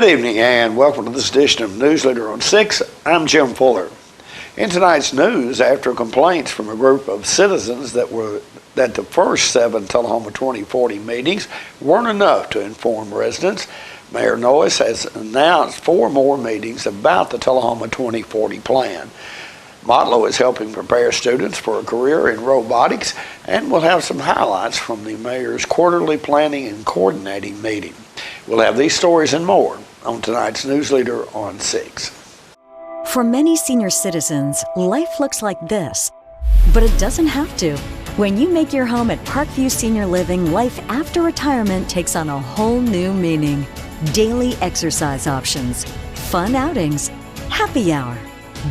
Good evening and welcome to this edition of News Leader on 6. I'm Jim Fuller. In tonight's news, after complaints from a group of citizens that the first 7 Tullahoma 2040 meetings weren't enough to inform residents, Mayor Noyes has announced 4 more meetings about the Tullahoma 2040 plan. Motlow is helping prepare students for a career in robotics, and we'll have some highlights from the mayor's quarterly planning and coordinating meeting. We'll have these stories and more on tonight's News Leader on 6. For many senior citizens, life looks like this, but it doesn't have to. When you make your home at Parkview Senior Living, life after retirement takes on a whole new meaning. Daily exercise options, fun outings, happy hour,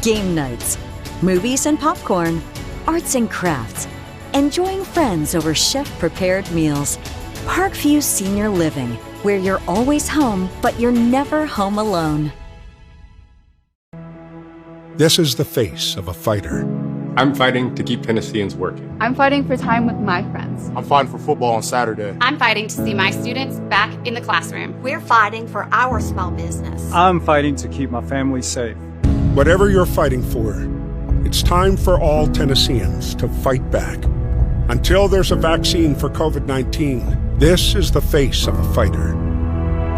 game nights, movies and popcorn, arts and crafts, enjoying friends over chef-prepared meals. Parkview Senior Living, where you're always home, but you're never home alone. This is the face of a fighter. I'm fighting to keep Tennesseans working. I'm fighting for time with my friends. I'm fighting for football on Saturday. I'm fighting to see my students back in the classroom. We're fighting for our small business. I'm fighting to keep my family safe. Whatever you're fighting for, it's time for all Tennesseans to fight back. Until there's a vaccine for COVID-19, this is the face of a fighter.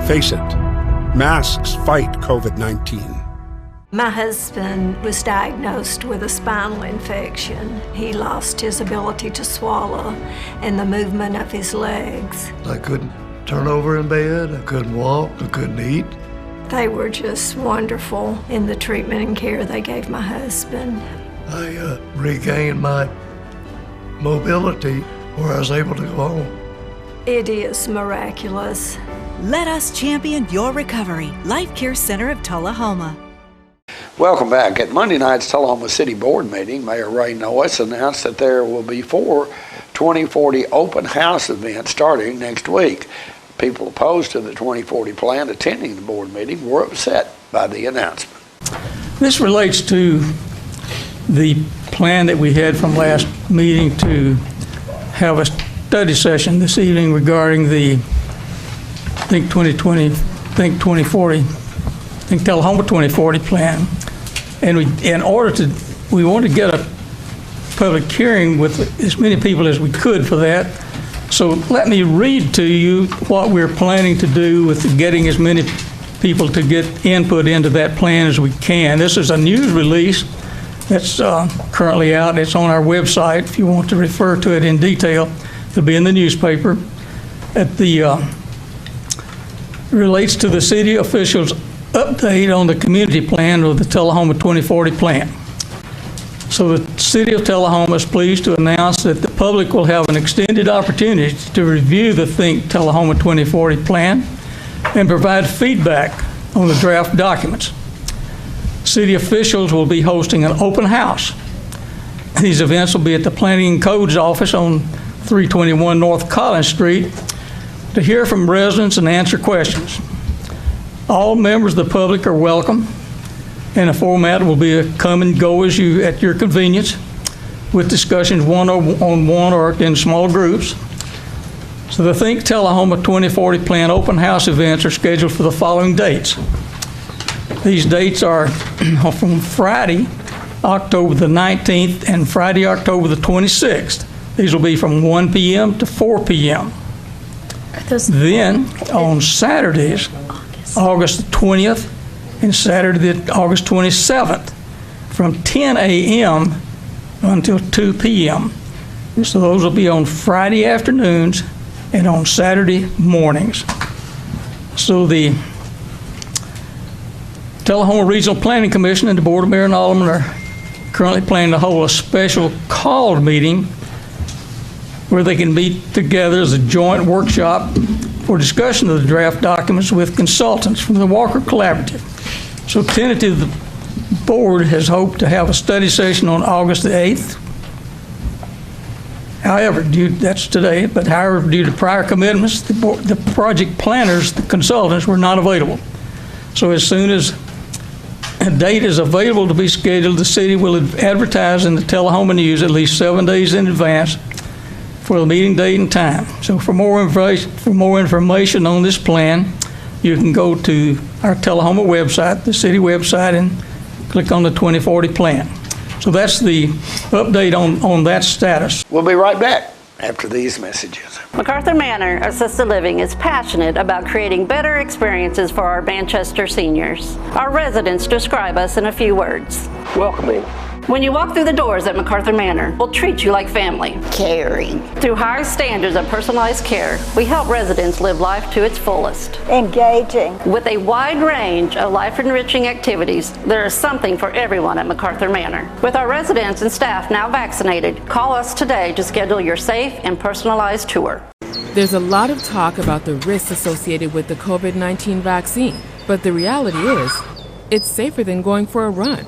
Face it, masks fight COVID-19. My husband was diagnosed with a spinal infection. He lost his ability to swallow and the movement of his legs. I couldn't turn over in bed, I couldn't walk, I couldn't eat. They were just wonderful in the treatment and care they gave my husband. I regained my mobility where I was able to go home. It is miraculous. Let us champion your recovery. Life Care Center of Tullahoma. Welcome back. At Monday night's Tullahoma City Board meeting, Mayor Ray Noyes announced that there will be 4 2040 open house events starting next week. People opposed to the 2040 plan attending the board meeting were upset by the announcement. This relates to the plan that we had from last meeting to have a study session this evening regarding the Think 2040, Think Tullahoma 2040 plan. And we wanted to get a public hearing with as many people as we could for that. So let me read to you what we're planning to do with getting as many people to get input into that plan as we can. This is a news release that's currently out. It's on our website if you want to refer to it in detail. It'll be in the newspaper. Relates to the city officials' update on the community plan of the Tullahoma 2040 plan. So the City of Tullahoma is pleased to announce that the public will have an extended opportunity to review the Think Tullahoma 2040 plan and provide feedback on the draft documents. City officials will be hosting an open house. These events will be at the Planning and Codes office on 321 North Collins Street to hear from residents and answer questions. All members of the public are welcome, and the format will be a come and go as you at your convenience, with discussions one-on-one or in small groups. So the Think Tullahoma 2040 Plan open house events are scheduled for the following dates. These dates are from Friday, October the 19th, and Friday, October the 26th. These will be from 1 p.m. to 4 p.m. Then on Saturdays, August the 20th and Saturday, August 27th, from 10 a.m. until 2 p.m. So those will be on Friday afternoons and on Saturday mornings. So the Tullahoma Regional Planning Commission and the Board of Mayor and Aldermen are currently planning to hold a special called meeting where they can meet together as a joint workshop for discussion of the draft documents with consultants from the Walker Collaborative. So tentative, the board has hoped to have a study session on August the 8th. However, that's today, but however, due to prior commitments, the project planners, the consultants, were not available. So as soon as a date is available to be scheduled, the city will advertise in the Tullahoma News at least 7 days in advance for the meeting date and time. So for more information on this plan, you can go to our Tullahoma website, the city website, and click on the 2040 plan. So that's the update on that status. We'll be right back after these messages. MacArthur Manor Assisted Living is passionate about creating better experiences for our Manchester seniors. Our residents describe us in a few words. Welcoming. When you walk through the doors at MacArthur Manor, we'll treat you like family. Caring. Through high standards of personalized care, we help residents live life to its fullest. Engaging. With a wide range of life-enriching activities, there is something for everyone at MacArthur Manor. With our residents and staff now vaccinated, call us today to schedule your safe and personalized tour. There's a lot of talk about the risks associated with the COVID-19 vaccine, but the reality is, it's safer than going for a run.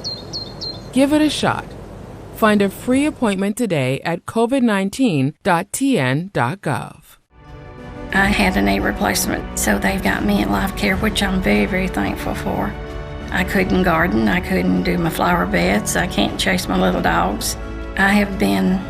Give it a shot. Find a free appointment today at covid19.tn.gov. I had a knee replacement, so they've got me at Life Care, which I'm very, very thankful for. I couldn't garden, I couldn't do my flower beds, I can't chase my little dogs. I have been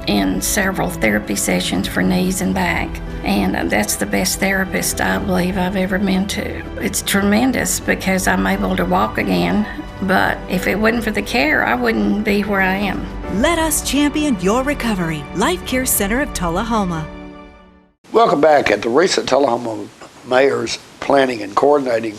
in several therapy sessions for knees and back, and that's the best therapist I believe I've ever been to. It's tremendous because I'm able to walk again, but if it wasn't for the care, I wouldn't be where I am. Let us champion your recovery. Life Care Center of Tullahoma. Welcome back. At the recent Tullahoma Mayor's Planning and Coordinating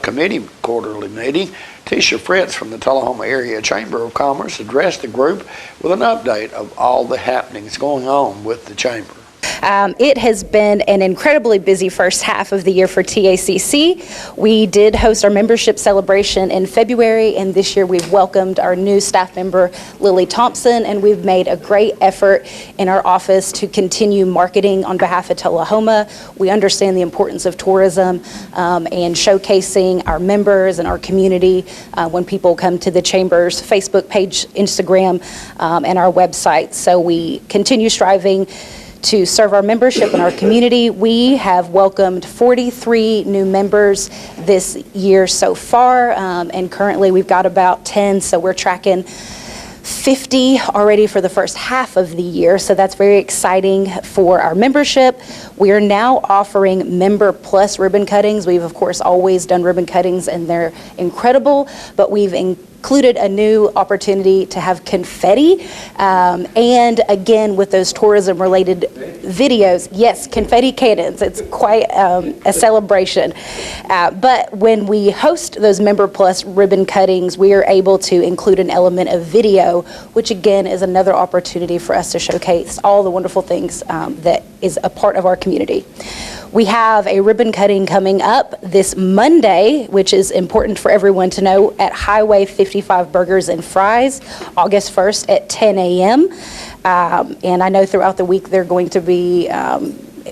Committee quarterly meeting, Tisha Fritz from the Tullahoma Area Chamber of Commerce addressed the group with an update of all the happenings going on with the chamber. It has been an incredibly busy first half of the year for TACC. We did host our membership celebration in February, and this year we've welcomed our new staff member, Lily Thompson, and we've made a great effort in our office to continue marketing on behalf of Tullahoma. We understand the importance of tourism and showcasing our members and our community when people come to the Chamber's Facebook page, Instagram, and our website. So we continue striving to serve our membership and our community. We have welcomed 43 new members this year so far, and currently we've got about 10, so we're tracking 50 already for the first half of the year, so that's very exciting for our membership. We are now offering Member Plus ribbon cuttings. We've of course always done ribbon cuttings and they're incredible, but we've included a new opportunity to have confetti, and again with those tourism related videos, yes, confetti cannons, it's quite a celebration. But when we host those Member Plus ribbon cuttings, we are able to include an element of video, which again is another opportunity for us to showcase all the wonderful things that is a part of our community. We have a ribbon cutting coming up this Monday, which is important for everyone to know, at Highway 55 Burgers and Fries, August 1st at 10 a.m. And I know throughout the week they're going to be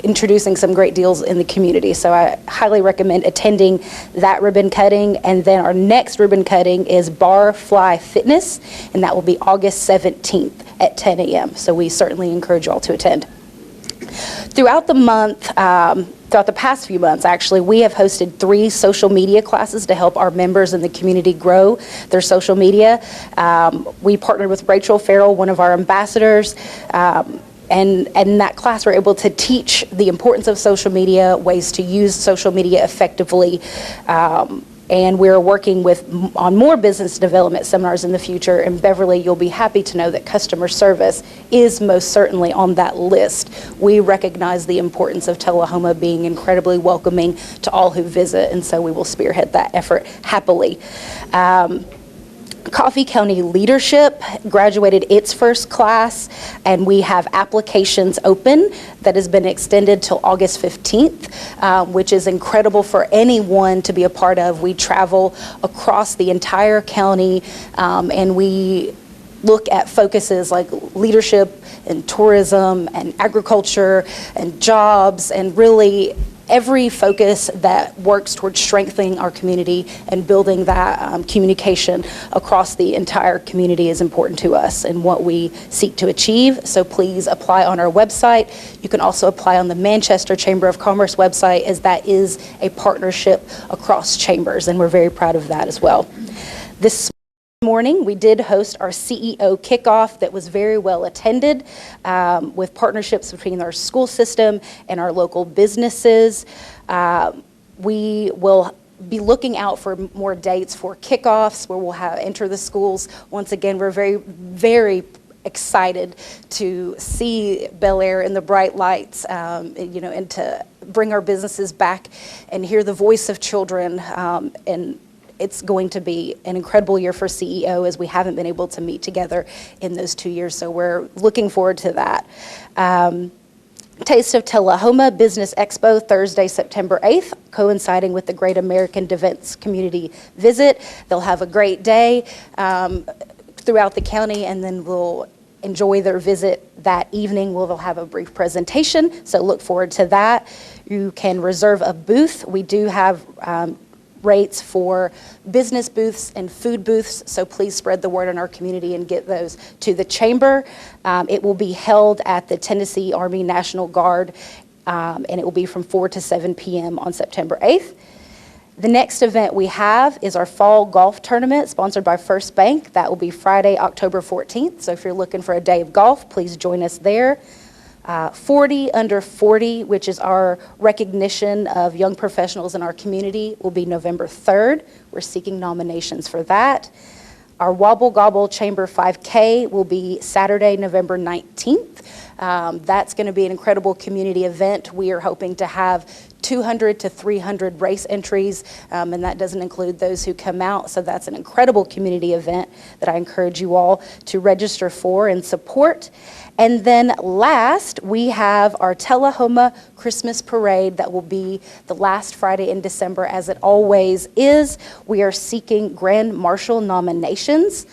introducing some great deals in the community. So I highly recommend attending that ribbon cutting. And then our next ribbon cutting is Bar Fly Fitness, and that will be August 17th at 10 a.m. So we certainly encourage you all to attend. Throughout the month, throughout the past few months, actually, we have hosted 3 social media classes to help our members in the community grow their social media. We partnered with Rachel Farrell, one of our ambassadors, and in that class we're able to teach the importance of social media, ways to use social media effectively, and we're working on more business development seminars in the future. And Beverly, you'll be happy to know that customer service is most certainly on that list. We recognize the importance of Tullahoma being incredibly welcoming to all who visit, and so we will spearhead that effort happily. Coffee County Leadership graduated its first class, and we have applications open that has been extended till August 15th, which is incredible for anyone to be a part of. We travel across the entire county, and we look at focuses like leadership and tourism and agriculture and jobs, and really every focus that works towards strengthening our community and building that communication across the entire community is important to us and what we seek to achieve. So please apply on our website. You can also apply on the Manchester Chamber of Commerce website, as that is a partnership across chambers, and we're very proud of that as well. This morning we did host our CEO kickoff that was very well attended, with partnerships between our school system and our local businesses. We will be looking out for more dates for kickoffs where we'll enter the schools. Once again, we're very, very excited to see Bel Air in the bright lights, and to bring our businesses back and hear the voice of children. And it's going to be an incredible year for CEO, as we haven't been able to meet together in those 2 years. So we're looking forward to that. Taste of Tullahoma Business Expo, Thursday, September 8th, coinciding with the Great American Defense Community Visit. They'll have a great day throughout the county, and then we'll enjoy their visit that evening. They'll have a brief presentation, so look forward to that. You can reserve a booth. We do have rates for business booths and food booths, so please spread the word in our community and get those to the chamber. It will be held at the Tennessee Army National Guard, and it will be from 4 to 7 p.m. on September 8th. The next event we have is our fall golf tournament sponsored by First Bank. That will be Friday, October 14th. So if you're looking for a day of golf, please join us there. 40 Under 40, which is our recognition of young professionals in our community, will be November 3rd. We're seeking nominations for that. Our Wobble Gobble Chamber 5K will be Saturday, November 19th. That's going to be an incredible community event. We are hoping to have 200 to 300 race entries, and that doesn't include those who come out. So that's an incredible community event that I encourage you all to register for and support. And then last, we have our Tullahoma Christmas Parade that will be the last Friday in December, as it always is. We are seeking Grand Marshal nominations.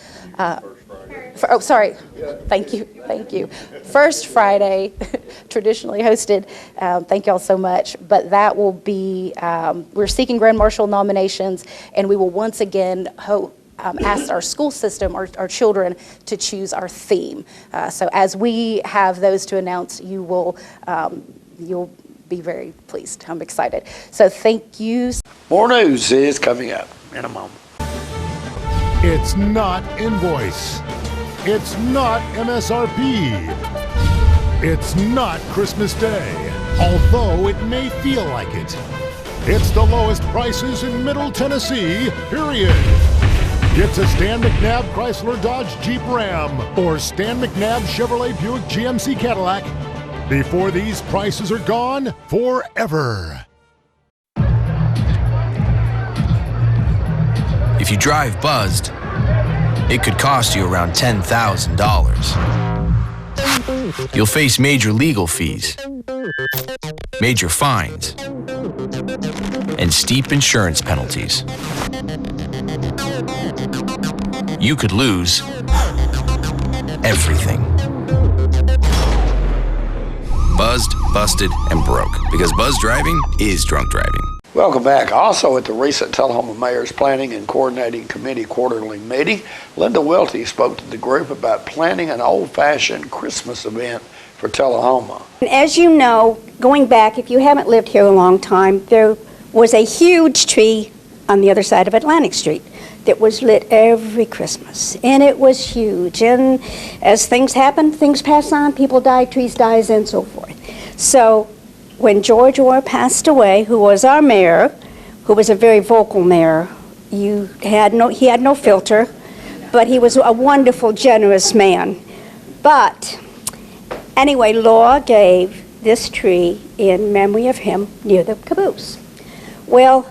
Thank you. First Friday, traditionally hosted. Thank y'all so much. But that will be, we're seeking Grand Marshal nominations, and we will once again ask our school system, our children, to choose our theme. So as we have those to announce, you'll be very pleased. I'm excited. So thank you. More news is coming up in a moment. It's not invoice. It's not MSRP. It's not Christmas Day, although it may feel like it. It's the lowest prices in Middle Tennessee, period. It's a Stan McNabb Chrysler Dodge Jeep Ram or Stan McNabb Chevrolet Buick GMC Cadillac before these prices are gone forever. If you drive buzzed, it could cost you around $10,000. You'll face major legal fees, major fines, and steep insurance penalties. You could lose everything. Buzzed, busted, and broke. Because buzz driving is drunk driving. Welcome back. Also at the recent Tullahoma Mayor's Planning and Coordinating Committee quarterly meeting, Linda Welty spoke to the group about planning an old-fashioned Christmas event for Tullahoma. As you know, going back, if you haven't lived here a long time, there was a huge tree on the other side of Atlantic Street that was lit every Christmas, and it was huge. And as things happen, things pass on, people die, trees die, and so forth. So when George Orr passed away, who was our mayor, who was a very vocal mayor, he had no filter, but he was a wonderful, generous man. But anyway, Law gave this tree in memory of him near the caboose. Well,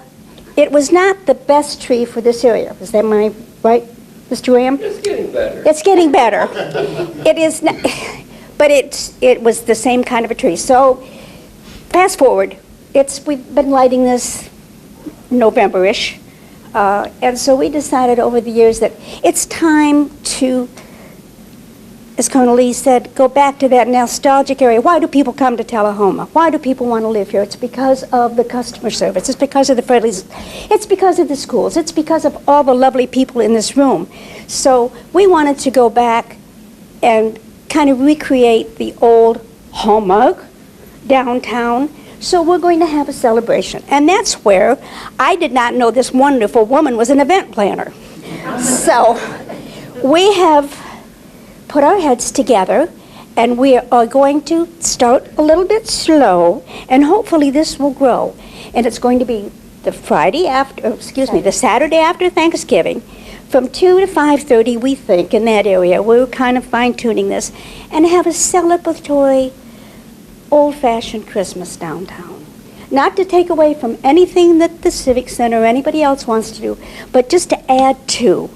it was not the best tree for this area. Is that my right, Mr. Ram? It's getting better. It's getting better. It is, but it was the same kind of a tree. So fast forward, we've been lighting this November-ish, and so we decided over the years that it's time to, as Colonel Lee said, go back to that nostalgic area. Why do people come to Tullahoma? Why do people want to live here? It's because of the customer service. It's because of the friendlies. It's because of the schools. It's because of all the lovely people in this room. So we wanted to go back and kind of recreate the old Hallmark downtown. So we're going to have a celebration. And that's where I did not know this wonderful woman was an event planner. So we have put our heads together, and we are going to start a little bit slow, and hopefully this will grow. And it's going to be the Saturday after Thanksgiving, from 2 to 5:30, we think, in that area. We're kind of fine-tuning this, and have a celebratory, old-fashioned Christmas downtown. Not to take away from anything that the Civic Center or anybody else wants to do, but just to add to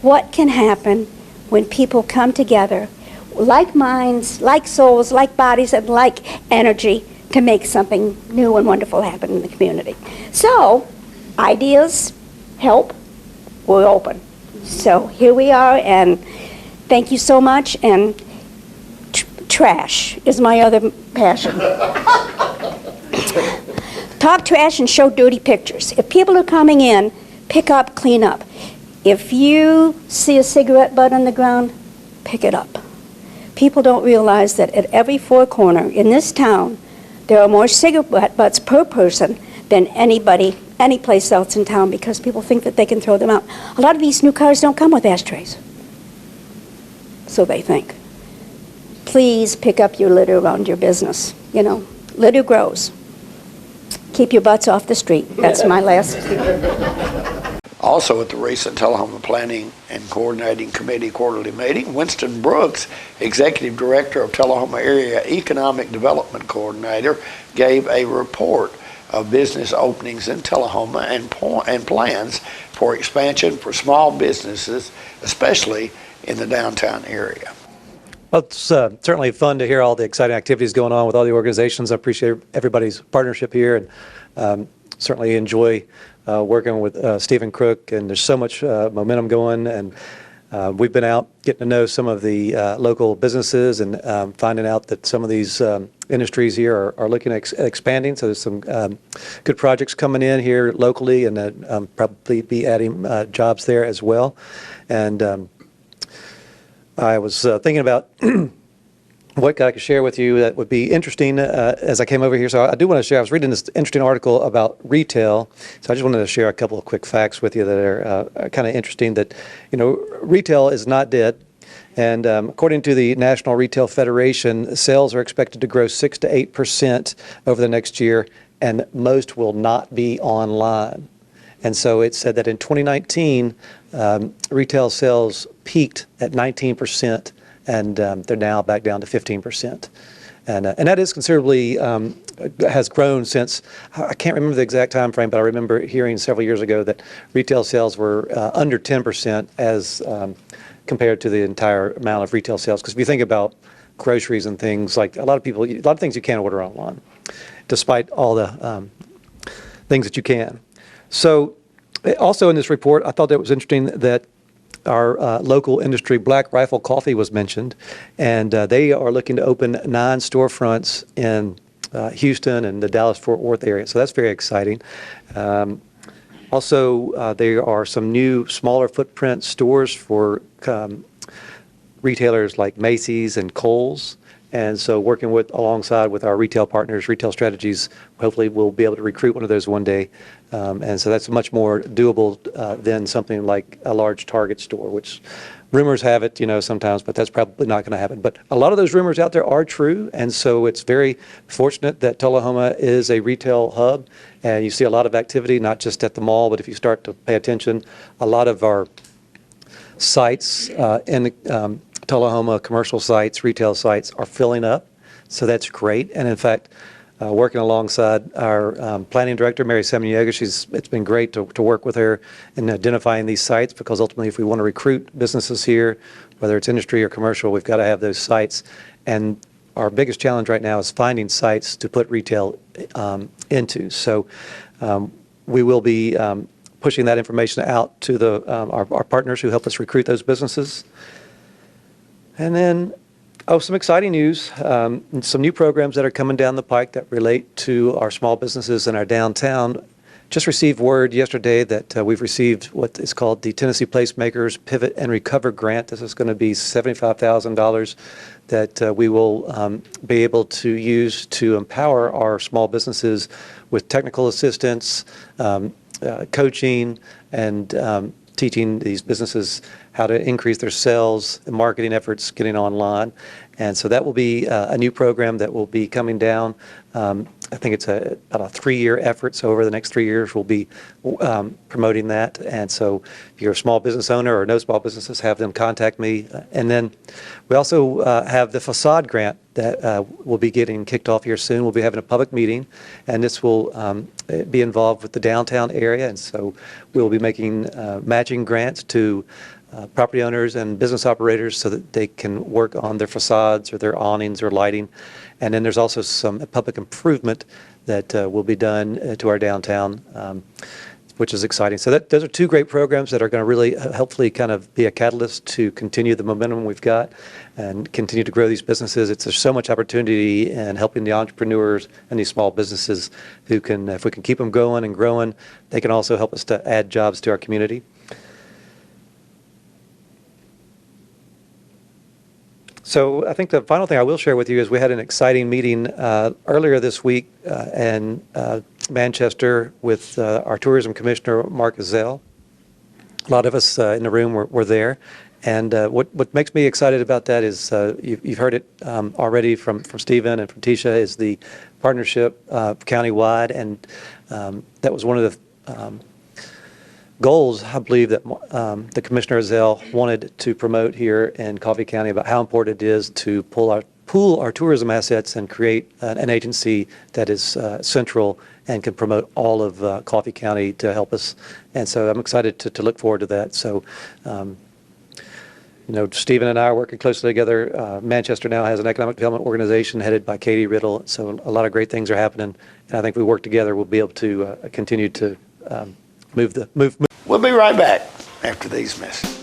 what can happen when people come together, like minds, like souls, like bodies, and like energy, to make something new and wonderful happen in the community. So, ideas, help, we're open. So here we are, and thank you so much, and trash is my other passion. Talk trash and show dirty pictures. If people are coming in, pick up, clean up. If you see a cigarette butt on the ground, pick it up. People don't realize that at every four corner in this town, there are more cigarette butts per person than any place else in town, because people think that they can throw them out. A lot of these new cars don't come with ashtrays. So they think. Please pick up your litter around your business. You know, litter grows. Keep your butts off the street. That's my last. Also at the recent Tullahoma Planning and Coordinating Committee quarterly meeting, Winston Brooks, Executive Director of Tullahoma Area Economic Development Coordinator, gave a report of business openings in Tullahoma and plans for expansion for small businesses, especially in the downtown area. Well, it's certainly fun to hear all the exciting activities going on with all the organizations. I appreciate everybody's partnership here, and certainly enjoy working with Stephen Crook, and there's so much momentum going, and we've been out getting to know some of the local businesses, and finding out that some of these industries here are looking at expanding. So there's some good projects coming in here locally, and probably be adding jobs there as well. And I was thinking about what I could share with you that would be interesting as I came over here. So I do want to share, I was reading this interesting article about retail. So I just wanted to share a couple of quick facts with you that are kind of interesting, that, you know, retail is not dead. And according to the National Retail Federation, sales are expected to grow 6 to 8% over the next year, and most will not be online. And so it said that in 2019, retail sales peaked at 19%, and they're now back down to 15%. And that is considerably, has grown since, I can't remember the exact time frame, but I remember hearing several years ago that retail sales were under 10% as compared to the entire amount of retail sales. Because if you think about groceries and things, like a lot of things you can't order online, despite all the things that you can. So also in this report, I thought that was interesting that our local industry, Black Rifle Coffee, was mentioned, and they are looking to open 9 storefronts in Houston and the Dallas-Fort Worth area. So that's very exciting. Also, there are some new smaller footprint stores for retailers like Macy's and Kohl's. And so working alongside with our retail partners, Retail Strategies, hopefully we'll be able to recruit one of those one day. And so that's much more doable than something like a large Target store, which rumors have it, you know, sometimes, but that's probably not going to happen. But a lot of those rumors out there are true. And so it's very fortunate that Tullahoma is a retail hub. And you see a lot of activity, not just at the mall, but if you start to pay attention, a lot of our sites in Tullahoma, commercial sites, retail sites, are filling up. So that's great. And in fact, working alongside our planning director, Mary Semyoga, it's been great to work with her in identifying these sites, because ultimately if we want to recruit businesses here, whether it's industry or commercial, we've got to have those sites. And our biggest challenge right now is finding sites to put retail into. So we will be pushing that information out to our partners who help us recruit those businesses. And then, some exciting news, some new programs that are coming down the pike that relate to our small businesses in our downtown. Just received word yesterday that we've received what is called the Tennessee Placemakers Pivot and Recover Grant. This is going to be $75,000 that we will be able to use to empower our small businesses with technical assistance, coaching, and teaching these businesses how to increase their sales and marketing efforts, getting online. And so that will be a new program that will be coming down. I think it's about a 3-year effort. So over the next 3 years, we'll be promoting that. And so if you're a small business owner or know small businesses, have them contact me. And then we also have the facade grant that will be getting kicked off here soon. We'll be having a public meeting, and this will be involved with the downtown area. And so we'll be making matching grants to property owners and business operators so that they can work on their facades or their awnings or lighting. And then there's also some public improvement that will be done to our downtown, which is exciting. So those are 2 great programs that are going to really helpfully kind of be a catalyst to continue the momentum we've got and continue to grow these businesses. There's so much opportunity in helping the entrepreneurs and these small businesses who can, if we can keep them going and growing, they can also help us to add jobs to our community. So I think the final thing I will share with you is we had an exciting meeting earlier this week in Manchester with our Tourism Commissioner, Mark Ezell. A lot of us in the room were there. And what makes me excited about that is you've heard it already from Stephen and from Tisha, is the partnership countywide. And that was one of the goals, I believe, that the Commissioner Ezell wanted to promote here in Coffee County, about how important it is to pool our tourism assets and create an agency that is central and can promote all of Coffee County to help us. And so I'm excited to look forward to that. So, Stephen and I are working closely together. Manchester now has an economic development organization headed by Katie Riddle. So a lot of great things are happening. And I think if we work together, we'll be able to continue to move. We'll be right back after these messages.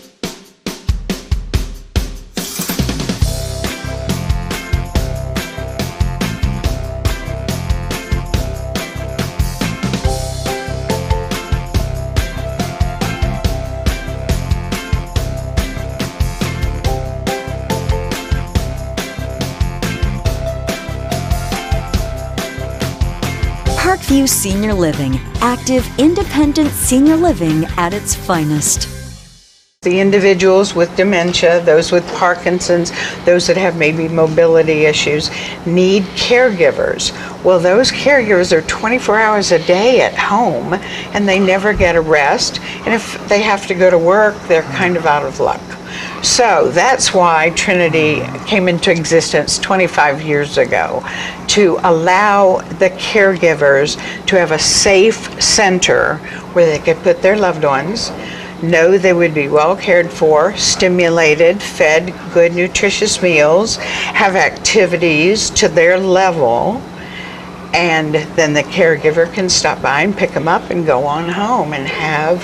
Parkview Senior Living, active, independent senior living at its finest. The individuals with dementia, those with Parkinson's, those that have maybe mobility issues, need caregivers. Well, those caregivers are 24 hours a day at home, and they never get a rest. And if they have to go to work, they're kind of out of luck. So that's why Trinity came into existence 25 years ago, to allow the caregivers to have a safe center where they could put their loved ones, know they would be well cared for, stimulated, fed good nutritious meals, have activities to their level, and then the caregiver can stop by and pick them up and go on home and have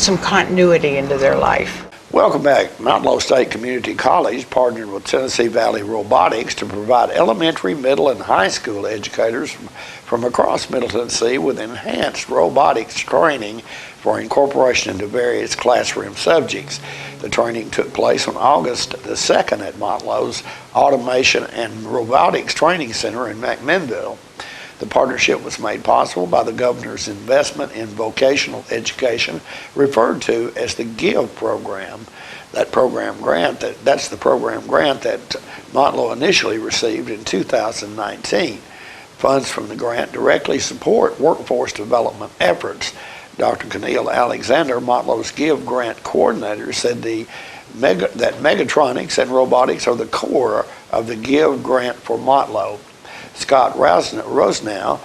some continuity into their life. Welcome back. Mount Lowe State Community College partnered with Tennessee Valley Robotics to provide elementary, middle, and high school educators from across Middle Tennessee with enhanced robotics training for incorporation into various classroom subjects. The training took place on August the 2nd at Mount Lowe's Automation and Robotics Training Center in McMinnville. The partnership was made possible by the governor's investment in vocational education, referred to as the GIVE program. That's the program grant that Mount Lowe initially received in 2019. Funds from the grant directly support workforce development efforts. Dr. Keneal Alexander, Mount Lowe's GIVE grant coordinator, said that megatronics and robotics are the core of the GIVE grant for Mount Lowe. Scott Rosnow,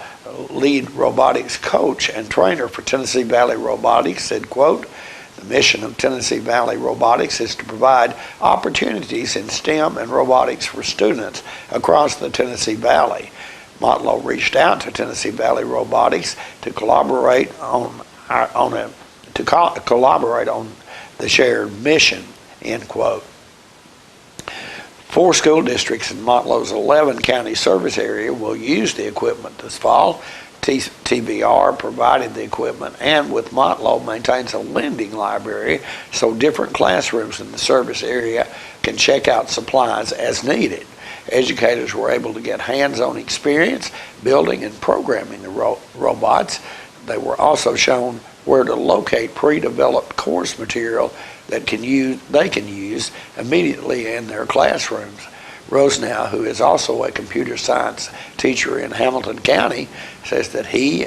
lead robotics coach and trainer for Tennessee Valley Robotics, said, quote, "The mission of Tennessee Valley Robotics is to provide opportunities in STEM and robotics for students across the Tennessee Valley." Mount Lowe reached out to Tennessee Valley Robotics to collaborate on the shared mission, end quote. 4 school districts in Mount Lowe's 11 county service area will use the equipment this fall. TVR provided the equipment, and with Mount Lowe maintains a lending library so different classrooms in the service area can check out supplies as needed. Educators were able to get hands-on experience building and programming the robots. They were also shown where to locate pre-developed course material that they can use immediately in their classrooms. Rosenau, who is also a computer science teacher in Hamilton County, says that he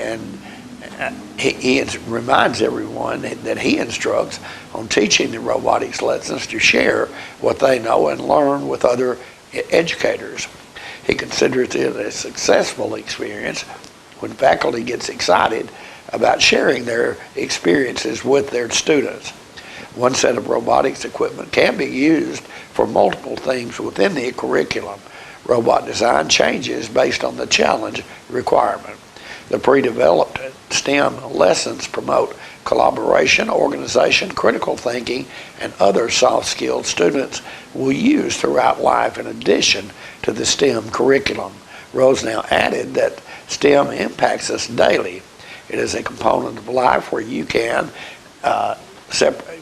reminds everyone that he instructs on teaching the robotics lessons to share what they know and learn with other educators. He considers it a successful experience when faculty gets excited about sharing their experiences with their students. One set of robotics equipment can be used for multiple things within the curriculum. Robot design changes based on the challenge requirement. The pre-developed STEM lessons promote collaboration, organization, critical thinking, and other soft skills students will use throughout life in addition to the STEM curriculum. Rosenau added that STEM impacts us daily. It is a component of life where you can't separate.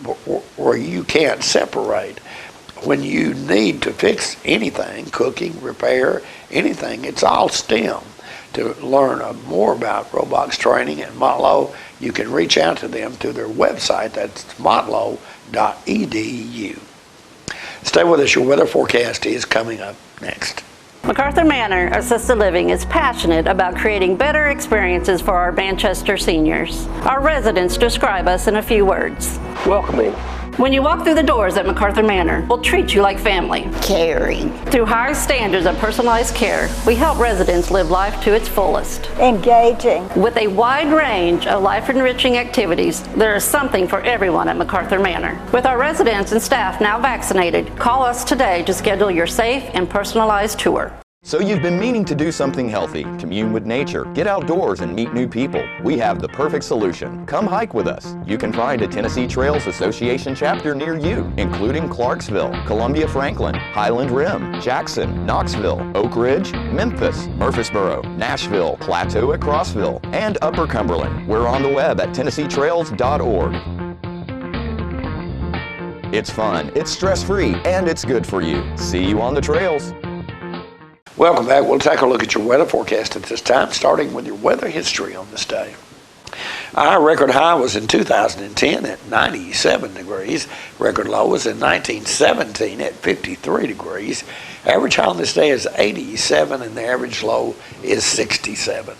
When you need to fix anything, cooking, repair, anything, it's all STEM. To learn more about robotics training at Motlow, you can reach out to them through their website. That's motlow.edu. Stay with us. Your weather forecast is coming up next. MacArthur Manor Assisted Living is passionate about creating better experiences for our Manchester seniors. Our residents describe us in a few words. Welcoming. When you walk through the doors at MacArthur Manor, we'll treat you like family. Caring. Through high standards of personalized care, we help residents live life to its fullest. Engaging. With a wide range of life-enriching activities, there is something for everyone at MacArthur Manor. With our residents and staff now vaccinated, call us today to schedule your safe and personalized tour. So you've been meaning to do something healthy, commune with nature, get outdoors and meet new people. We have the perfect solution. Come hike with us. You can find a Tennessee Trails Association chapter near you, including Clarksville, Columbia Franklin, Highland Rim, Jackson, Knoxville, Oak Ridge, Memphis, Murfreesboro, Nashville, Plateau at Crossville, and Upper Cumberland. We're on the web at TennesseeTrails.org. It's fun, it's stress-free, and it's good for you. See you on the trails. Welcome back. We'll take a look at your weather forecast at this time, starting with your weather history on this day. Our record high was in 2010 at 97 degrees. Record low was in 1917 at 53 degrees. Average high on this day is 87 and the average low is 67.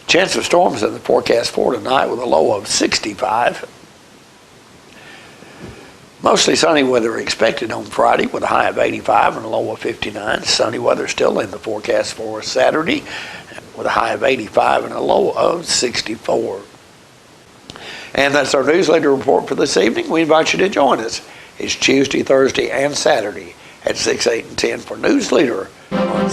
Chance of storms in the forecast for tonight with a low of 65. Mostly sunny weather expected on Friday with a high of 85 and a low of 59. Sunny weather still in the forecast for Saturday with a high of 85 and a low of 64. And that's our newsletter report for this evening. We invite you to join us. It's Tuesday, Thursday, and Saturday at 6, 8, and 10 for News Leader on